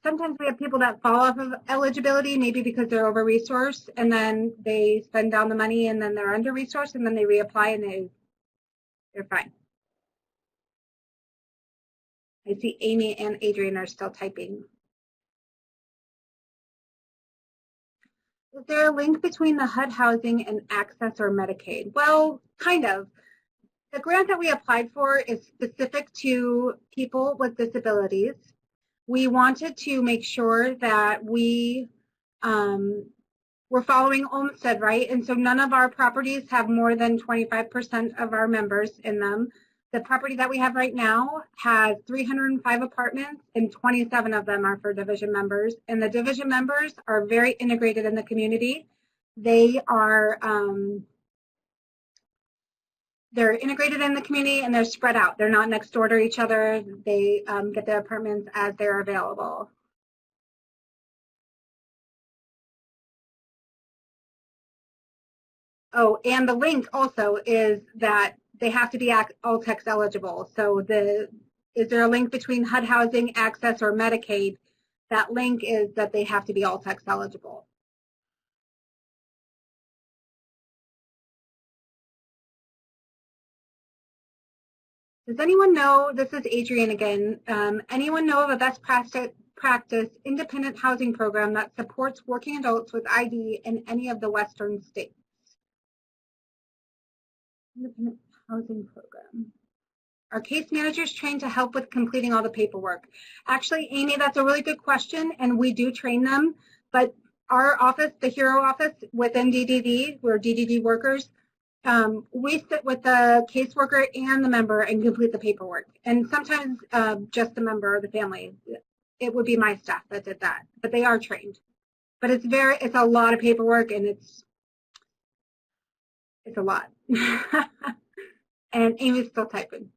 Sometimes we have people that fall off of eligibility, maybe because they're over-resourced, and then they spend down the money, and then they're under-resourced, and then they reapply, and they're fine. I see Amy and Adrian are still typing. Is there a link between the HUD housing and access or Medicaid? Well, kind of. The grant that we applied for is specific to people with disabilities. We wanted to make sure that we're following Olmsted, right? And so none of our properties have more than 25% of our members in them. The property that we have right now has 305 apartments, and 27 of them are for division members. And the division members are very integrated in the community. They are they're integrated in the community, and they're spread out. They're not next door to each other. They get their apartments as they're available. Oh, and the link also is that they have to be all-text eligible. So is there a link between HUD housing, access, or Medicaid? That link is that they have to be all-text eligible. Does anyone know, this is Adrian again, anyone know of a best practice independent housing program that supports working adults with ID in any of the Western states? Independent housing program. Are case managers trained to help with completing all the paperwork? Actually, Amy, that's a really good question, and we do train them, but our office, the HERO office within DDD, we're DDD workers, we sit with the caseworker and the member and complete the paperwork. And sometimes just the member or the family. It would be my staff that did that, but they are trained. But it's a lot of paperwork, and it's a lot. And Amy's still typing.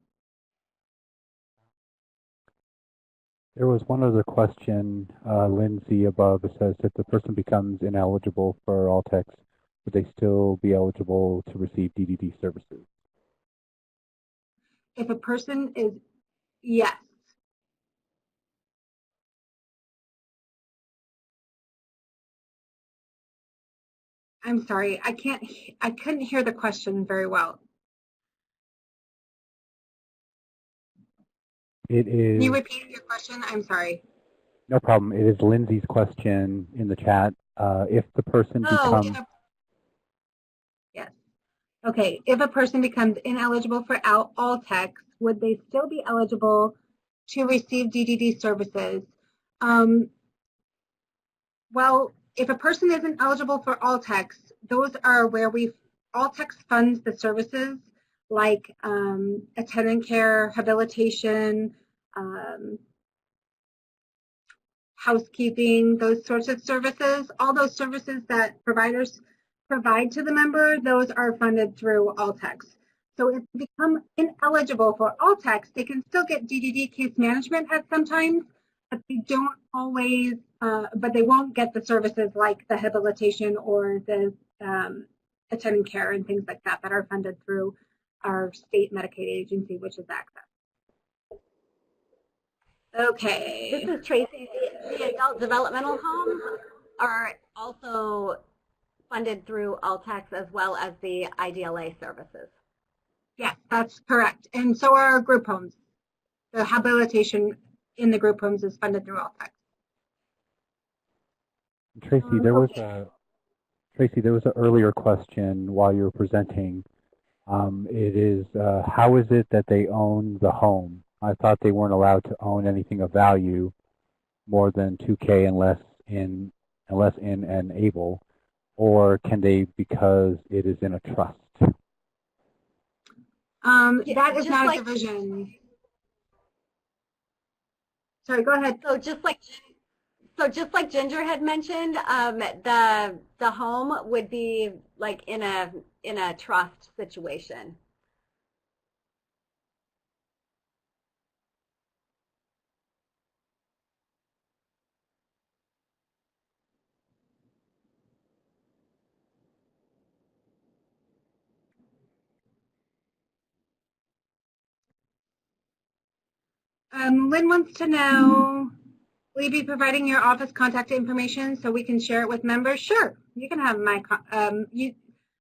There was one other question, Lindsay, above. It says if the person becomes ineligible for all text, would they still be eligible to receive DDD services? If a person is, yes. I'm sorry, I couldn't hear the question very well. It is. Can you repeat your question? I'm sorry. No problem. It is Lindsay's question in the chat. If the person becomes. Yes. Okay. If a person becomes ineligible for all text, would they still be eligible to receive DDD services? Well, if a person isn't eligible for all text, those are where all text funds the services like attendant care, habilitation, housekeeping, those sorts of services. All those services that providers provide to the member, those are funded through all text. So if they become ineligible for all text, they can still get DDD case management at sometimes, but they don't always, but they won't get the services like the habilitation or the attendant care and things like that that are funded through our state Medicaid agency, which is Access. Okay. This is Tracy. The adult developmental homes are also funded through Altax as well as the IDLA services. Yes, that's correct. And so are our group homes. The habilitation in the group homes is funded through Altax. Tracy, there was an earlier question while you were presenting. It is, how is it that they own the home? I thought they weren't allowed to own anything of value more than $2K unless in and able, or can they because it is in a trust? That is not a division. Sorry, go ahead. So just like Ginger had mentioned, the home would be like in a trust situation. Lynn wants to know, will you be providing your office contact information so we can share it with members? Sure, you can have my,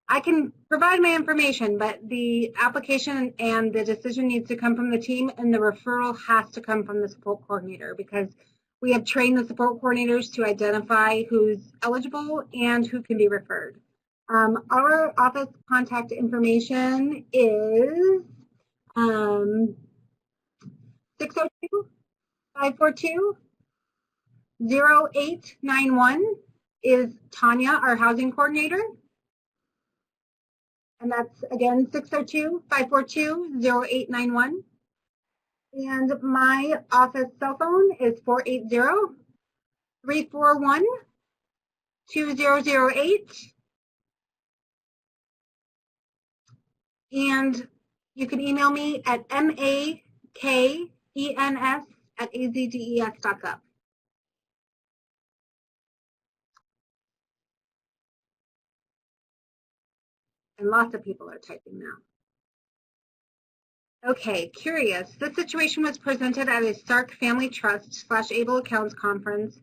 I can provide my information, but the application and the decision needs to come from the team, and the referral has to come from the support coordinator, because we have trained the support coordinators to identify who's eligible and who can be referred. Our office contact information is 602-542-0891 is Tanya, our housing coordinator. And that's, again, 602-542-0891. And my office cell phone is 480-341-2008. And you can email me at makens@azdes.gov. And lots of people are typing now. Okay, curious. This situation was presented at a Stark Family Trust / Able Accounts conference.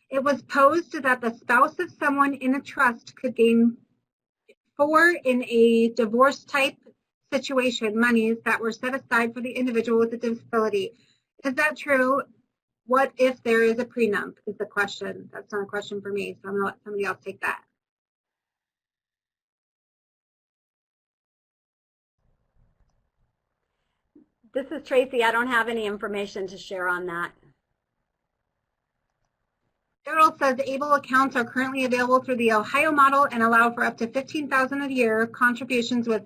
It was posed that the spouse of someone in a trust could gain in a divorce type situation monies that were set aside for the individual with a disability. Is that true? What if there is a prenup is the question. That's not a question for me, so I'm going to let somebody else take that. This is Tracy. I don't have any information to share on that. Daryl says ABLE accounts are currently available through the Ohio model and allow for up to $15,000 a year contributions with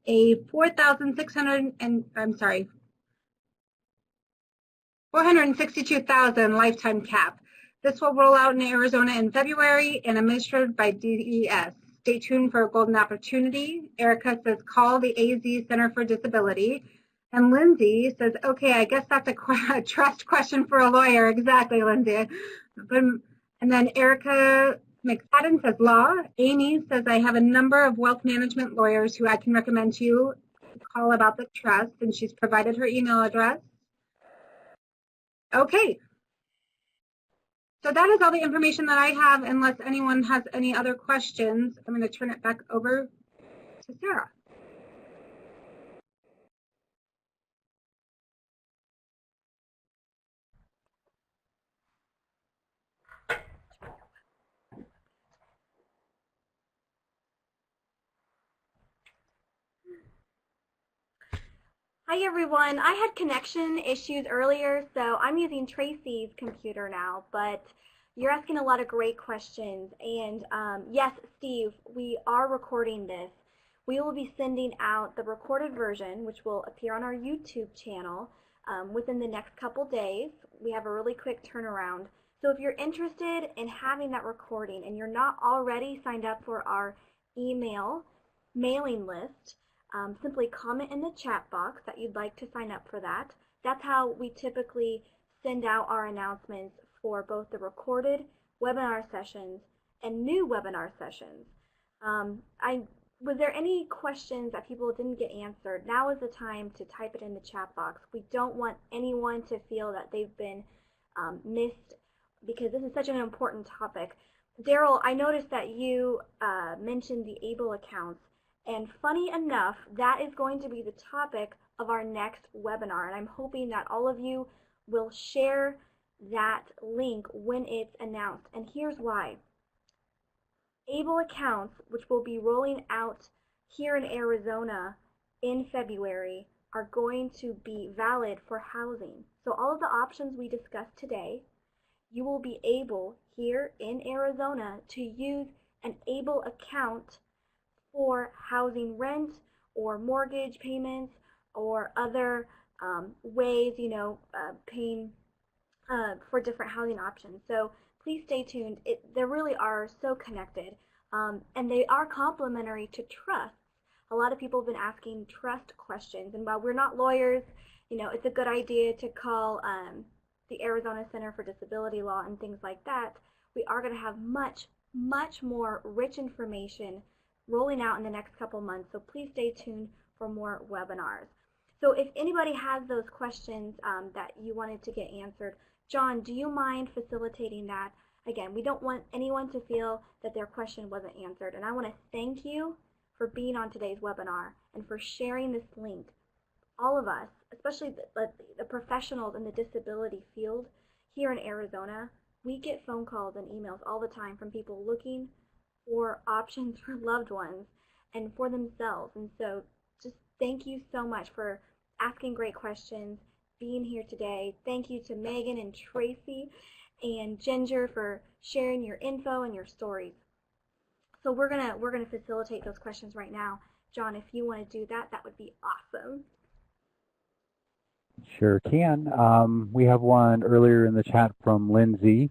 a $462,000 lifetime cap. This will roll out in Arizona in February and administered by DES. Stay tuned for a golden opportunity. Erica says call the AZ Center for Disability. And Lindsay says, okay, I guess that's a trust question for a lawyer. Exactly, Lindsay. And then Erica McFadden says law. Amy says, I have a number of wealth management lawyers who I can recommend to you to call about the trust, and she's provided her email address. Okay. So that is all the information that I have, unless anyone has any other questions. I'm going to turn it back over to Sarah. Hi everyone, I had connection issues earlier, so I'm using Tracy's computer now, but you're asking a lot of great questions. And yes, Steve, we are recording this. We will be sending out the recorded version, which will appear on our YouTube channel within the next couple days. We have a really quick turnaround. So if you're interested in having that recording and you're not already signed up for our email mailing list, simply comment in the chat box that you'd like to sign up for that. That's how we typically send out our announcements for both the recorded webinar sessions and new webinar sessions. Was there any questions that people didn't get answered? Now is the time to type it in the chat box. We don't want anyone to feel that they've been missed, because this is such an important topic. Daryl, I noticed that you mentioned the ABLE accounts. And funny enough, that is going to be the topic of our next webinar. And I'm hoping that all of you will share that link when it's announced. And here's why. ABLE accounts, which will be rolling out here in Arizona in February, are going to be valid for housing. So all of the options we discussed today, you will be able here in Arizona to use an ABLE account for housing rent or mortgage payments or other ways, paying for different housing options. So please stay tuned. They really are so connected, and they are complementary to trusts. A lot of people have been asking trust questions, and while we're not lawyers, it's a good idea to call the Arizona Center for Disability Law and things like that. We are going to have much, much more rich information rolling out in the next couple months, so please stay tuned for more webinars. So if anybody has those questions that you wanted to get answered, John, do you mind facilitating that? Again, we don't want anyone to feel that their question wasn't answered. And I want to thank you for being on today's webinar and for sharing this link. All of us, especially the professionals in the disability field here in Arizona, we get phone calls and emails all the time from people looking for options for loved ones and for themselves. And so just thank you so much for asking great questions, being here today. Thank you to Megan and Traci and Ginger for sharing your info and your stories. So we're gonna facilitate those questions right now. John, if you want to do that, that would be awesome. Sure can. We have one earlier in the chat from Lindsay.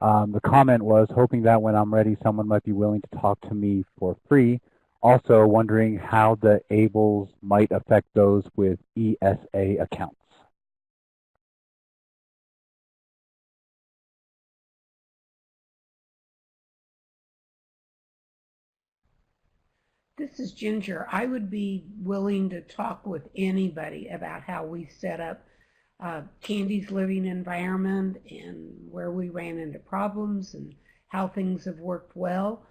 The comment was, hoping that when I'm ready, someone might be willing to talk to me for free. Also wondering how the ABLES might affect those with ESA accounts. This is Ginger. I would be willing to talk with anybody about how we set up Candy's living environment and where we ran into problems and how things have worked well.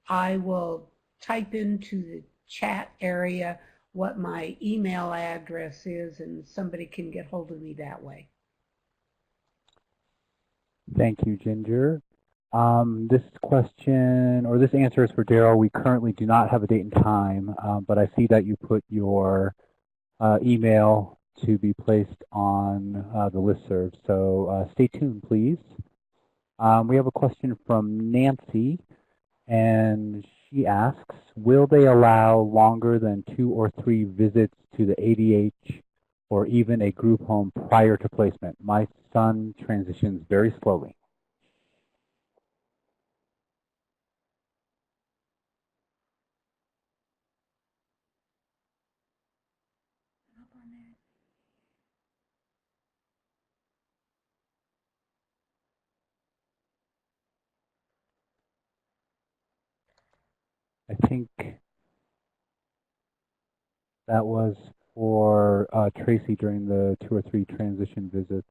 I will type into the chat area what my email address is and somebody can get hold of me that way. Thank you, Ginger. This question, or this answer is for Daryl. We currently do not have a date and time, but I see that you put your email to be placed on the listserv. So stay tuned, please. We have a question from Nancy, and she asks, will they allow longer than 2 or 3 visits to the ADH or even a group home prior to placement? My son transitions very slowly. I think that was for Traci during the 2 or 3 transition visits.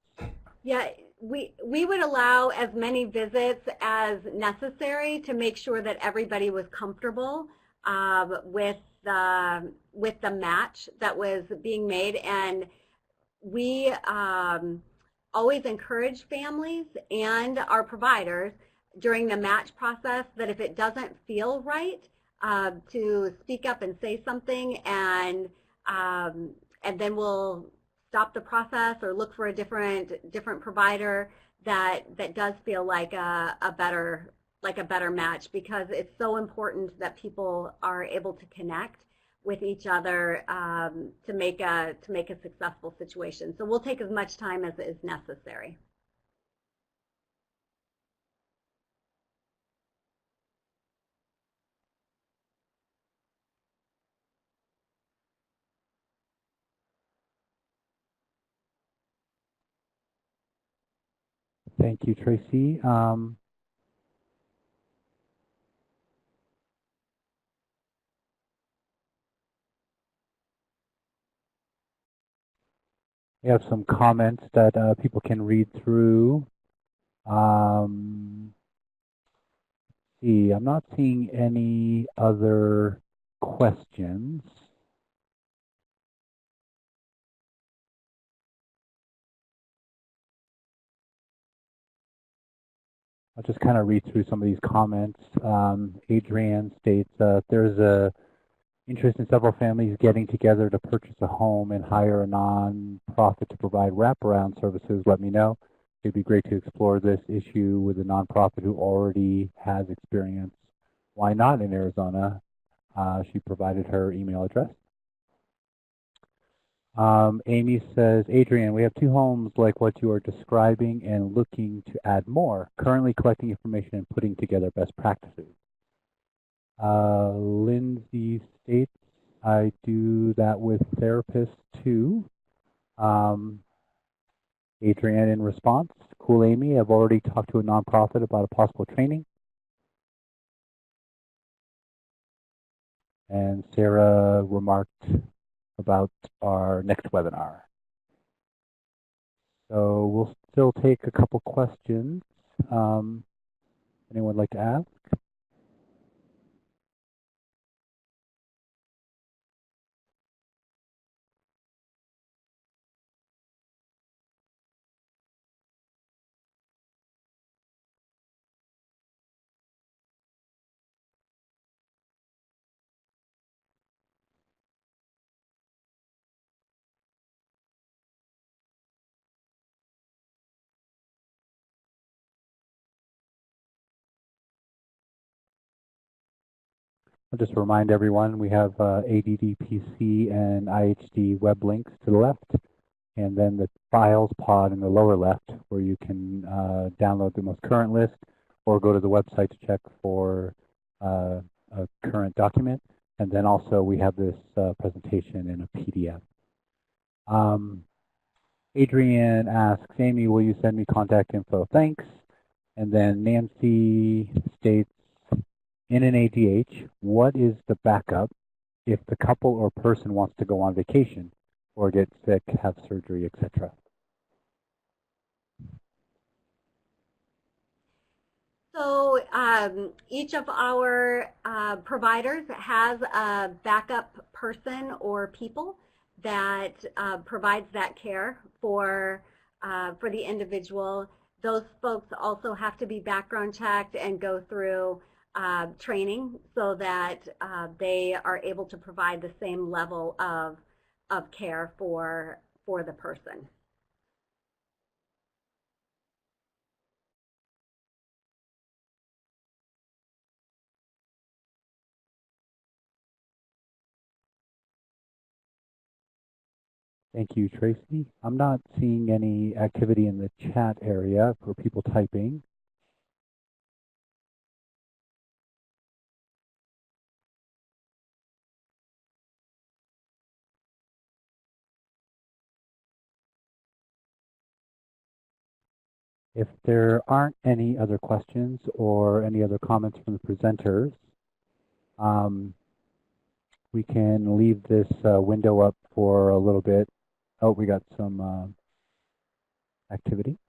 Yeah, we would allow as many visits as necessary to make sure that everybody was comfortable with the match that was being made, and we always encourage families and our providers during the match process that if it doesn't feel right, to speak up and say something, and then we'll stop the process or look for a different provider that does feel like a better match, because it's so important that people are able to connect with each other to make a successful situation. So we'll take as much time as is necessary. Thank you, Traci. We have some comments that people can read through. See, I'm not seeing any other questions. I'll just kind of read through some of these comments. Adrienne states, there's a interest in several families getting together to purchase a home and hire a nonprofit to provide wraparound services. Let me know. It'd be great to explore this issue with a nonprofit who already has experience. Why not in Arizona? She provided her email address. Amy says, Adrienne, we have 2 homes like what you are describing and looking to add more. Currently collecting information and putting together best practices. Lindsay states, I do that with therapists too. Adrienne in response, cool Amy, I've already talked to a nonprofit about a possible training. And Sarah remarked, about our next webinar. So we'll still take a couple questions. Anyone like to ask? I'll just remind everyone we have ADDPC and IHD web links to the left, and then the files pod in the lower left where you can download the most current list or go to the website to check for a current document. And then also we have this presentation in a PDF. Adrian asks, Amy, will you send me contact info? Thanks. And then Nancy states, in an ADH, what is the backup if the couple or person wants to go on vacation or get sick, have surgery, etc.? So each of our providers has a backup person or people that provides that care for the individual. Those folks also have to be background checked and go through training so that they are able to provide the same level of care for the person. Thank you, Tracy. I'm not seeing any activity in the chat area for people typing. If there aren't any other questions or any other comments from the presenters, we can leave this window up for a little bit. Oh, we got some activity.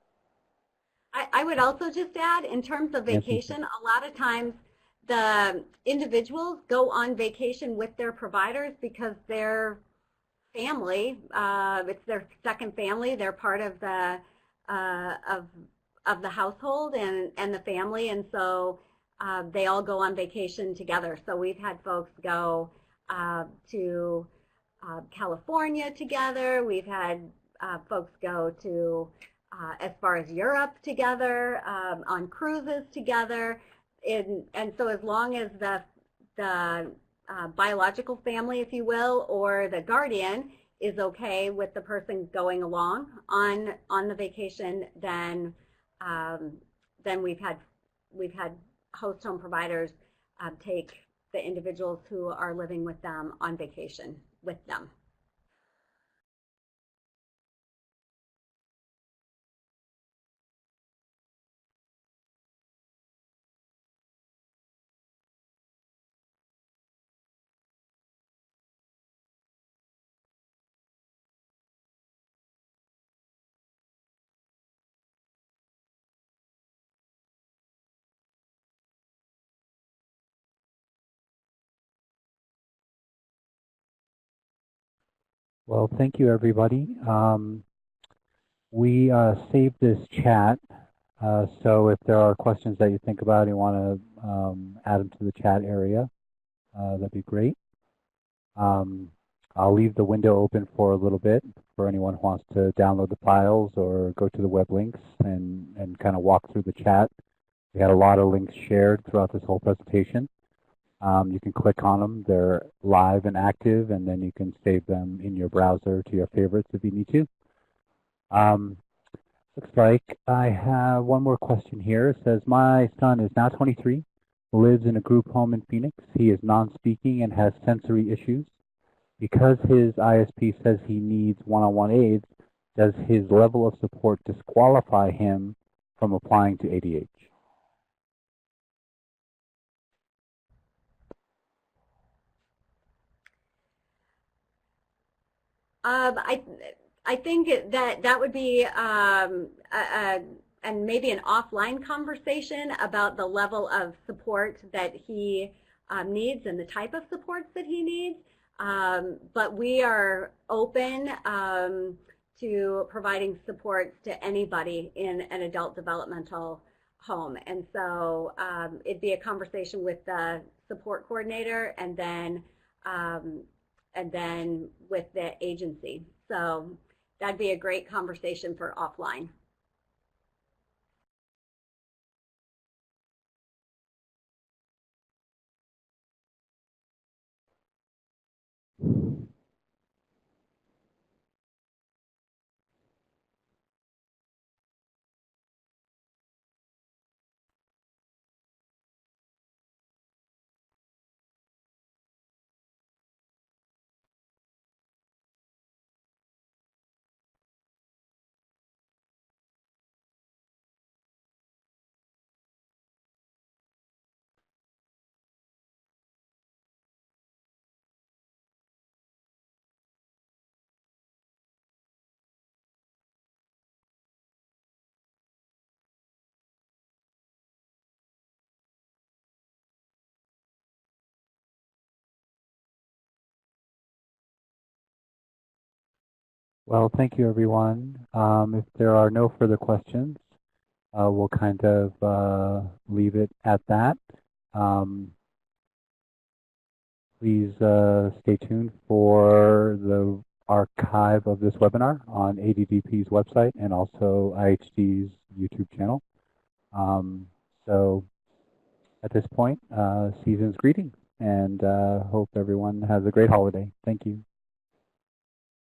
I would also just add, in terms of vacation, a lot of times the individuals go on vacation with their providers because their family, it's their second family, they're part of the household and the family, and so they all go on vacation together. So we've had folks go to California together. We've had folks go to as far as Europe together, on cruises together, and so as long as the biological family, if you will, or the guardian is okay with the person going along on the vacation, then we've had host home providers take the individuals who are living with them on vacation with them. Well, thank you, everybody. We saved this chat, so if there are questions that you think about and you want to add them to the chat area, that'd be great. I'll leave the window open for a little bit for anyone who wants to download the files or go to the web links and kind of walk through the chat. We had a lot of links shared throughout this whole presentation. You can click on them. They're live and active, and then you can save them in your browser to your favorites if you need to. Looks like I have one more question here. It says, my son is now 23, lives in a group home in Phoenix. He is non-speaking and has sensory issues. Because his ISP says he needs one-on-one aids, does his level of support disqualify him from applying to ADH? I think that would be and maybe an offline conversation about the level of support that he needs and the type of supports that he needs. But we are open to providing supports to anybody in an adult developmental home. And so it'd be a conversation with the support coordinator and then with the agency. So that'd be a great conversation for offline. Well, thank you, everyone. If there are no further questions, we'll kind of leave it at that. Please stay tuned for the archive of this webinar on ADDP's website and also IHD's YouTube channel. So at this point, season's greetings, and hope everyone has a great holiday. Thank you.